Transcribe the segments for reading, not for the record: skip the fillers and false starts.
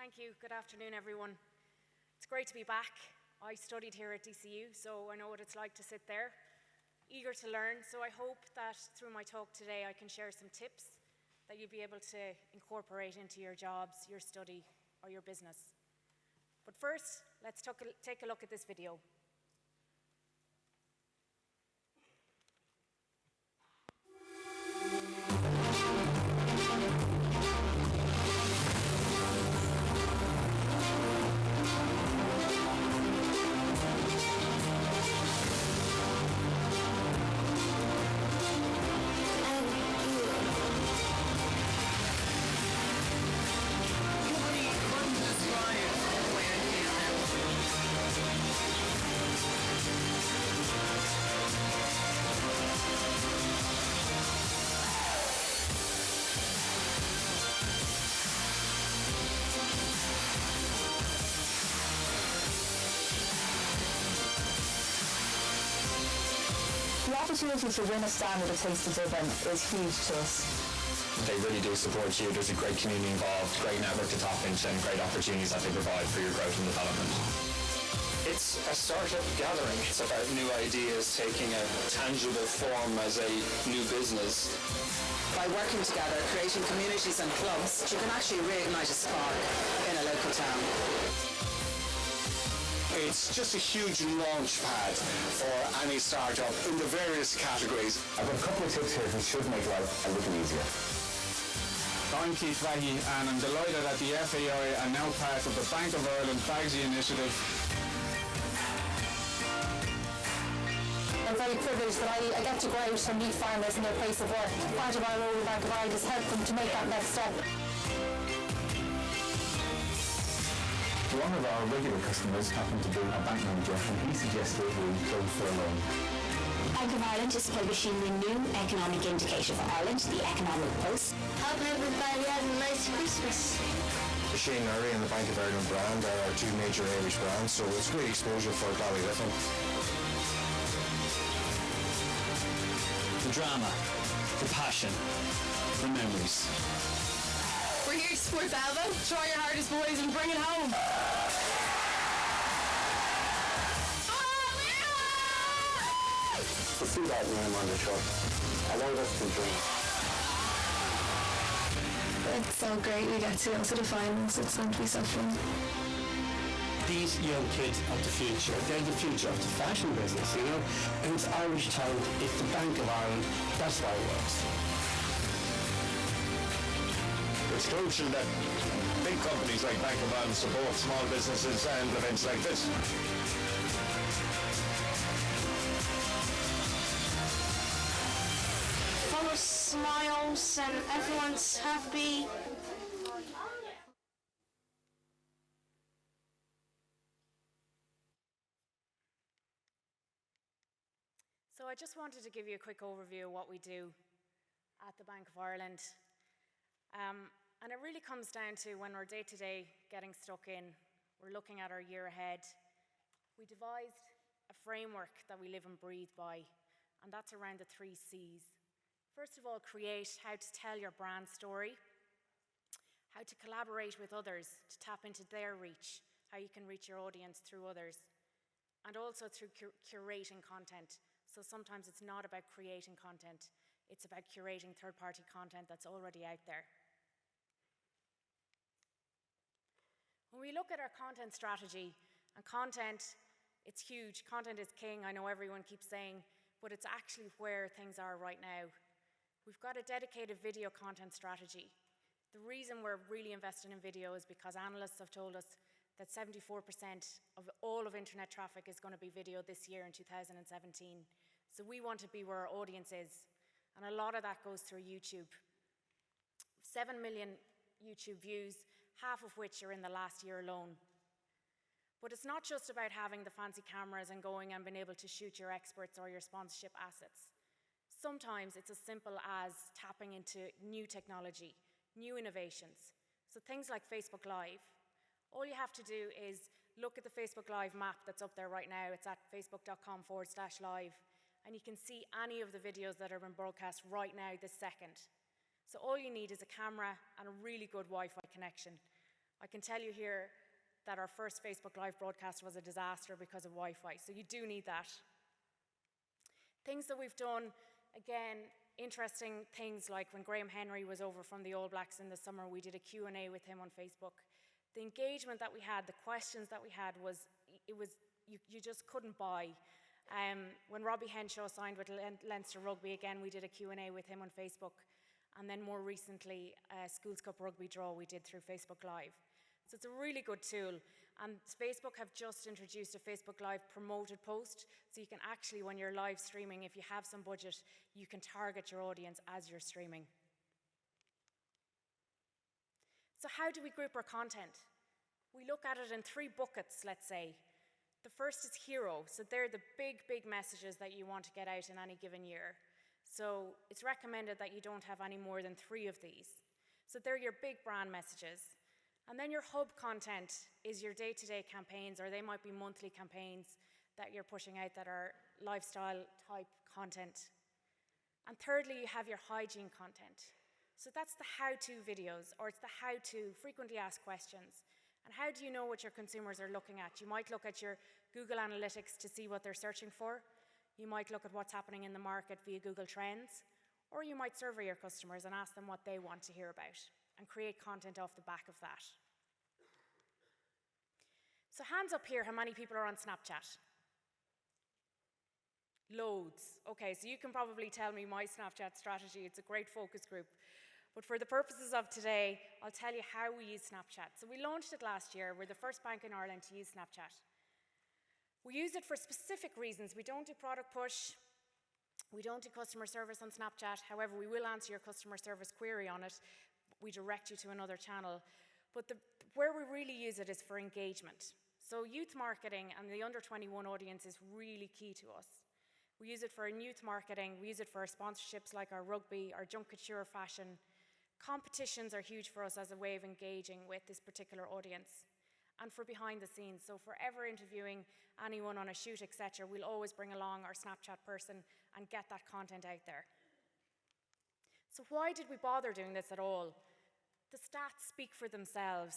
Thank you. Good afternoon, everyone. It's great to be back. I studied here at DCU, so I know what it's like to sit there, eager to learn. So I hope that through my talk today, I can share some tips that you'll be able to incorporate into your jobs, your study, or your business. But first, let's take a look at this video. The opportunity to win a stand at a Taste of Dublin is huge to us. They really do support you. There's a great community involved, great network to tap into, and great opportunities that they provide for your growth and development. It's a startup gathering. It's about new ideas taking a tangible form as a new business. By working together, creating communities and clubs, you can actually reignite a spark in a local town. It's just a huge launch pad for any startup in the various categories. I've got a couple of tips here that should make life a little easier. I'm Keith Leahy, and I'm delighted that the FAI are now part of the Bank of Ireland Bagsy initiative. I'm very privileged that I get to go out and meet farmers in their place of work. Part of our role in Bank of Ireland is help them to make that next step. One of our regular customers happened to be a bank manager, and he suggested we go for a loan. Bank of Ireland is publishing the new economic indicator for Ireland, the Economic Pulse. Hope everybody has a nice Christmas. Shane Murray and the Bank of Ireland brand are our two major Irish brands, so it's great exposure for Ballyliffin. The drama, the passion, the memories. We're here to support Alva. Try your hardest, boys, and bring it home. To see that name on the shirt, I want us to drink. It's so great we get to go to the finals. It's going to be so fun. These young kids of the future, they're the future of the fashion business, you know? And it's Irish talent, it's the Bank of Ireland, that's why it works. It's crucial that big companies like Bank of Ireland support small businesses and events like this. Full of smiles and everyone's happy. So I just wanted to give you a quick overview of what we do at the Bank of Ireland. And it really comes down to when we're day-to-day getting stuck in, we're looking at our year ahead. We devised a framework that we live and breathe by, and that's around the 3 C's. First of all, create, how to tell your brand story, how to collaborate with others to tap into their reach, how you can reach your audience through others, and also through curating content. So sometimes it's not about creating content, it's about curating third-party content that's already out there. When we look at our content strategy, and content, it's huge. Content is king, I know everyone keeps saying, but it's actually where things are right now. We've got a dedicated video content strategy. The reason we're really investing in video is because analysts have told us that 74% of all of internet traffic is going to be video this year in 2017. So we want to be where our audience is. And a lot of that goes through YouTube. 7 million YouTube views, half of which are in the last year alone. But it's not just about having the fancy cameras and going and being able to shoot your experts or your sponsorship assets. Sometimes it's as simple as tapping into new technology, new innovations. So things like Facebook Live. All you have to do is look at the Facebook Live map that's up there right now. It's at facebook.com/live. And you can see any of the videos that are being broadcast right now, this second. So all you need is a camera and a really good Wi-Fi connection. I can tell you here that our first Facebook Live broadcast was a disaster because of Wi-Fi, so you do need that. Things that we've done, again, interesting things like when Graham Henry was over from the All Blacks in the summer, we did a Q&A with him on Facebook. The engagement that we had, the questions that we had you just couldn't buy. When Robbie Henshaw signed with Leinster Rugby, again, we did a Q&A with him on Facebook. And then more recently, Schools Cup Rugby Draw we did through Facebook Live. So it's a really good tool. And Facebook have just introduced a Facebook Live promoted post. So you can actually, when you're live streaming, if you have some budget, you can target your audience as you're streaming. So how do we group our content? We look at it in 3 buckets, let's say. The first is hero. So they're the big messages that you want to get out in any given year. So it's recommended that you don't have any more than 3 of these. So they're your big brand messages. And then your hub content is your day-to-day campaigns, or they might be monthly campaigns that you're pushing out that are lifestyle type content. And thirdly, you have your hygiene content. So that's the how-to videos, or it's the how-to frequently asked questions. And how do you know what your consumers are looking at? You might look at your Google Analytics to see what they're searching for. You might look at what's happening in the market via Google Trends, or you might survey your customers and ask them what they want to hear about and create content off the back of that. So hands up here, how many people are on Snapchat? Loads. Okay, so you can probably tell me my Snapchat strategy. It's a great focus group. But for the purposes of today, I'll tell you how we use Snapchat. So we launched it last year. We're the first bank in Ireland to use Snapchat. We use it for specific reasons. We don't do product push. We don't do customer service on Snapchat. However, we will answer your customer service query on it. We direct you to another channel. But where we really use it is for engagement. So youth marketing and the under 21 audience is really key to us. We use it for youth marketing. We use it for our sponsorships like our rugby, our junk couture fashion. Competitions are huge for us as a way of engaging with this particular audience. And for behind the scenes. So for ever interviewing anyone on a shoot, etc., we'll always bring along our Snapchat person and get that content out there. So why did we bother doing this at all? The stats speak for themselves.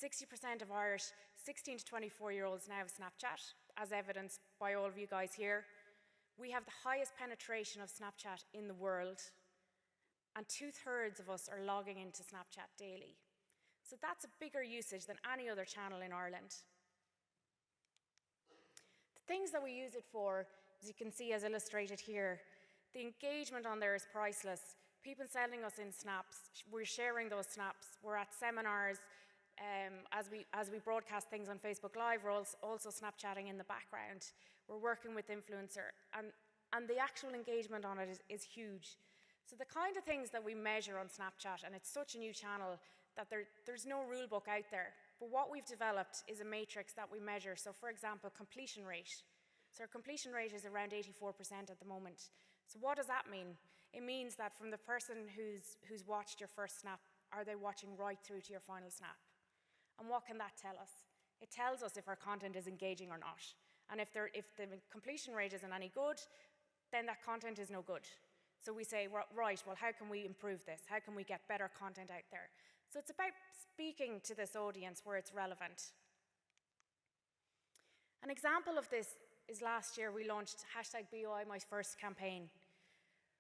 60% of Irish 16 to 24-year-olds now have Snapchat, as evidenced by all of you guys here. We have the highest penetration of Snapchat in the world, and 2/3 of us are logging into Snapchat daily. So that's a bigger usage than any other channel in Ireland. The things that we use it for, as you can see as illustrated here, the engagement on there is priceless. People sending us in snaps, we're sharing those snaps, we're at seminars, as we broadcast things on Facebook Live, we're also Snapchatting in the background. We're working with influencer, and the actual engagement on it is huge. So the kind of things that we measure on Snapchat, and it's such a new channel that there's no rule book out there, but what we've developed is a matrix that we measure. So for example, completion rate. So our completion rate is around 84% at the moment. So what does that mean? It means that from the person who's watched your first snap, are they watching right through to your final snap? And what can that tell us? It tells us if our content is engaging or not. And if the completion rate isn't any good, then that content is no good. So we say, right, well, how can we improve this? How can we get better content out there? So it's about speaking to this audience where it's relevant. An example of this is last year we launched #BOI My First campaign,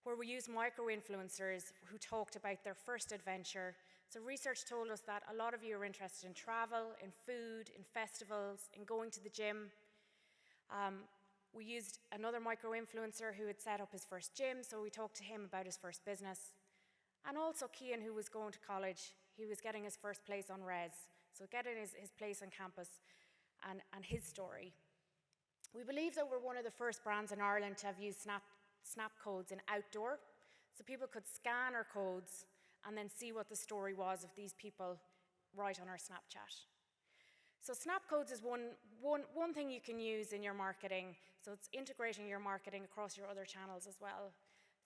where we used micro-influencers who talked about their first adventure. So research told us that a lot of you are interested in travel, in food, in festivals, in going to the gym. We used another micro-influencer who had set up his first gym, so we talked to him about his first business. And also Cian, who was going to college, he was getting his first place on res, so getting his place on campus and his story. We believe that we're one of the first brands in Ireland to have used snap codes in outdoor, so people could scan our codes and then see what the story was of these people right on our Snapchat. So snap codes is one thing you can use in your marketing, so it's integrating your marketing across your other channels as well.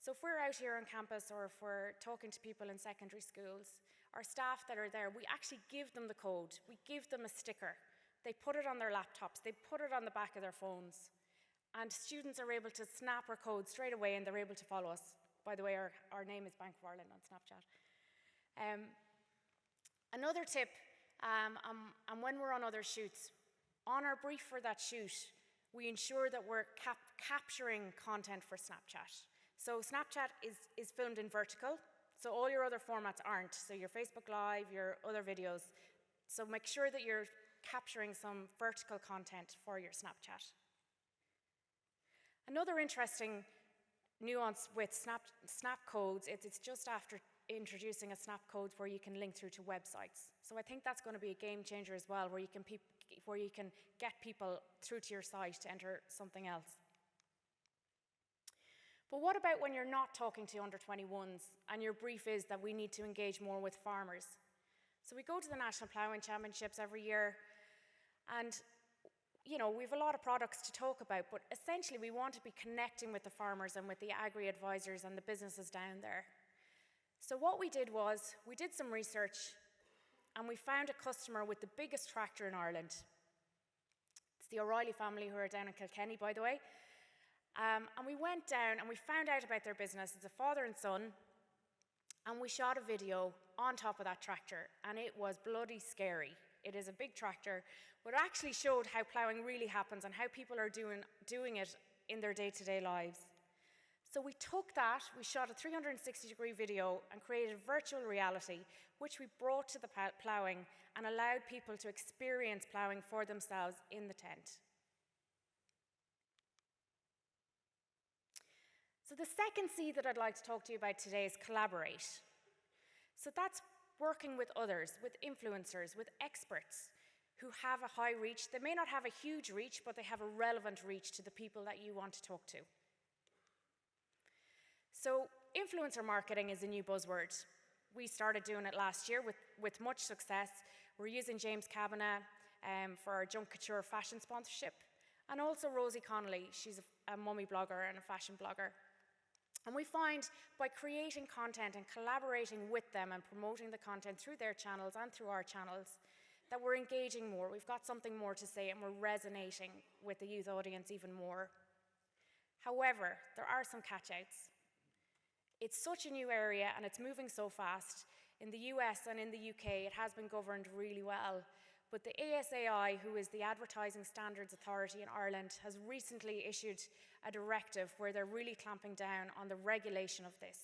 So if we're out here on campus or if we're talking to people in secondary schools, our staff that are there, we actually give them the code, we give them a sticker. They put it on their laptops, they put it on the back of their phones, and students are able to snap our code straight away and they're able to follow us. By the way, our name is Bank of Ireland on Snapchat. Another tip, And when we're on other shoots, on our brief for that shoot, we ensure that we're capturing content for Snapchat. So Snapchat is filmed in vertical, so all your other formats aren't. So your Facebook Live, your other videos. So make sure that you're capturing some vertical content for your Snapchat. Another interesting nuance with snap codes, it's just after introducing a snap code where you can link through to websites. So I think that's going to be a game changer as well, where you can get people through to your site to enter something else. But what about when you're not talking to under 21s and your brief is that we need to engage more with farmers? So we go to the National Ploughing Championships every year, and we have a lot of products to talk about, but essentially we want to be connecting with the farmers and with the agri-advisors and the businesses down there. So what we did was, we did some research and we found a customer with the biggest tractor in Ireland. It's the O'Reilly family who are down in Kilkenny, by the way. And we went down and we found out about their business. It's a father and son. And we shot a video on top of that tractor, and it was bloody scary. It is a big tractor, but it actually showed how ploughing really happens and how people are doing it in their day-to-day lives. So we took that, we shot a 360-degree video and created virtual reality, which we brought to the ploughing and allowed people to experience ploughing for themselves in the tent. So the second C that I'd like to talk to you about today is collaborate. So that's working with others, with influencers, with experts who have a high reach. They may not have a huge reach, but they have a relevant reach to the people that you want to talk to. So influencer marketing is a new buzzword. We started doing it last year with much success. We're using James Kavanagh for our Junk Couture fashion sponsorship, and also Rosie Connolly. She's a mummy blogger and a fashion blogger. And we find by creating content and collaborating with them and promoting the content through their channels and through our channels, that we're engaging more, we've got something more to say, and we're resonating with the youth audience even more. However, there are some catch-outs. It's such a new area and it's moving so fast. In the US and in the UK, it has been governed really well. But the ASAI, who is the Advertising Standards Authority in Ireland, has recently issued a directive where they're really clamping down on the regulation of this.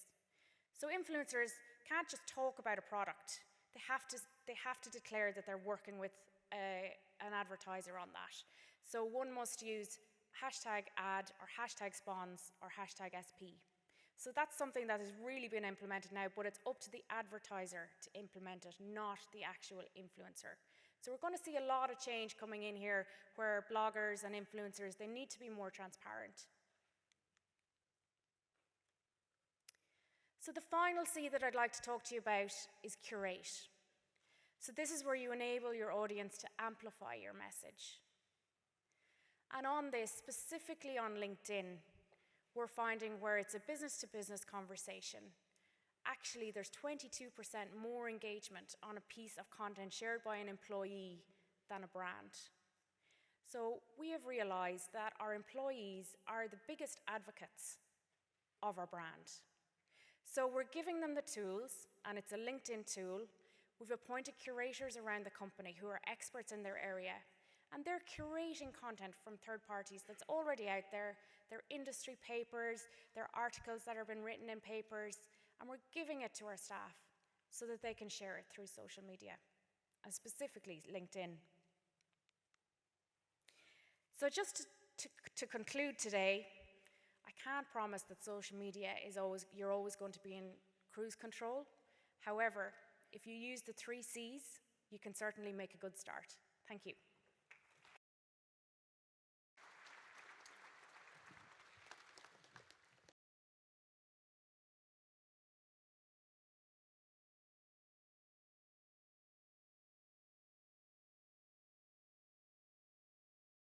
So influencers can't just talk about a product. They have to declare that they're working with an advertiser on that. So one must use #ad or #spons or #SP. So that's something that has really been implemented now, but it's up to the advertiser to implement it, not the actual influencer. So we're going to see a lot of change coming in here where bloggers and influencers, they need to be more transparent. So the final C that I'd like to talk to you about is curate. So this is where you enable your audience to amplify your message. And on this, specifically on LinkedIn, we're finding where it's a business-to-business conversation. Actually, there's 22% more engagement on a piece of content shared by an employee than a brand. So we have realized that our employees are the biggest advocates of our brand. So we're giving them the tools, and it's a LinkedIn tool. We've appointed curators around the company who are experts in their area, and they're curating content from third parties that's already out there. They're industry papers, they're articles that have been written in papers, and we're giving it to our staff so that they can share it through social media, and specifically LinkedIn. So just to conclude today, I can't promise that social media you're always going to be in cruise control. However, if you use the 3 C's, you can certainly make a good start. Thank you.